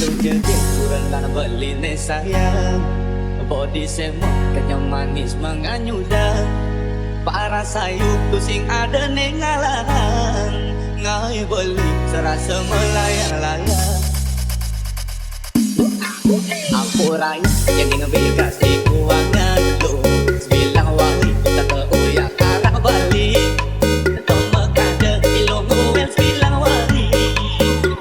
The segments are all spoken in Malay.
Jadi kurang dan beli nih sayang. Body semua kenyang manis menganyudah. Para sayup tu sing ada nih ngalarang. Ngai beli serasa melayang-layang. Aku raya yang ingin kasih kuangnya dulu. Sebilang wali tak keuyak arah balik. Tomekada ilong uel sebilang wali.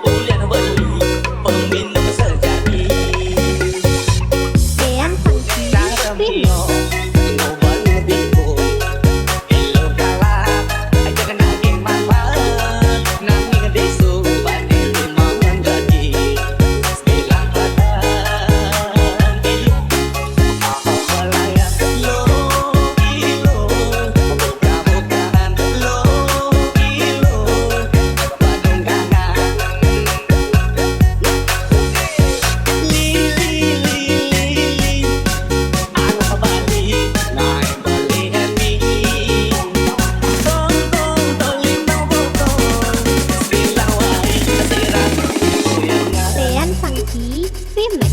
Ulian beli peminum sejati. Dean Funky Film. Dean Funky Remix. Dean Funky Remix.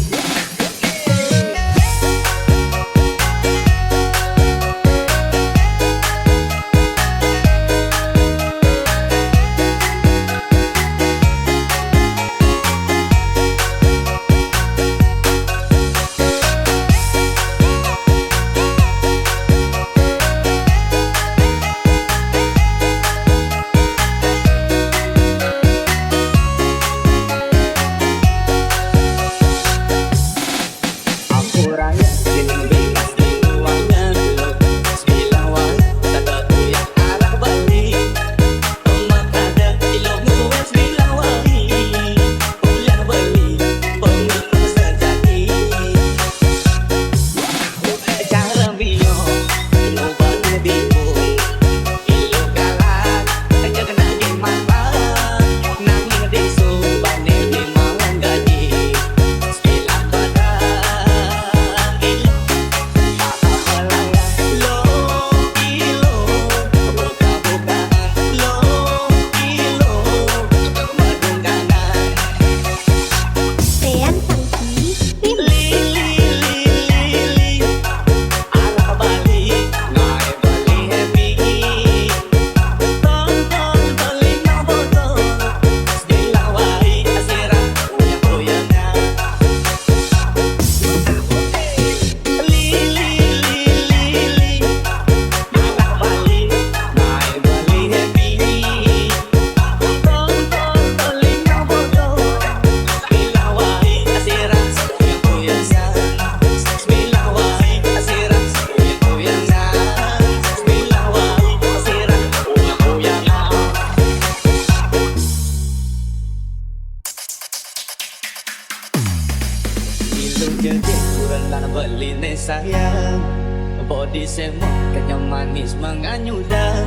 Jadi kurang dan beli nih sayang. Body semua kenyang manis menganyudah.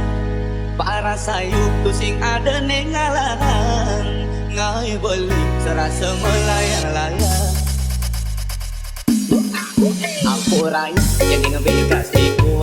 Para sayup tu sing ada nih ngalarang. Ngai beli serasa melayang-layang. Aku raya yang ingin kasih kuangnya.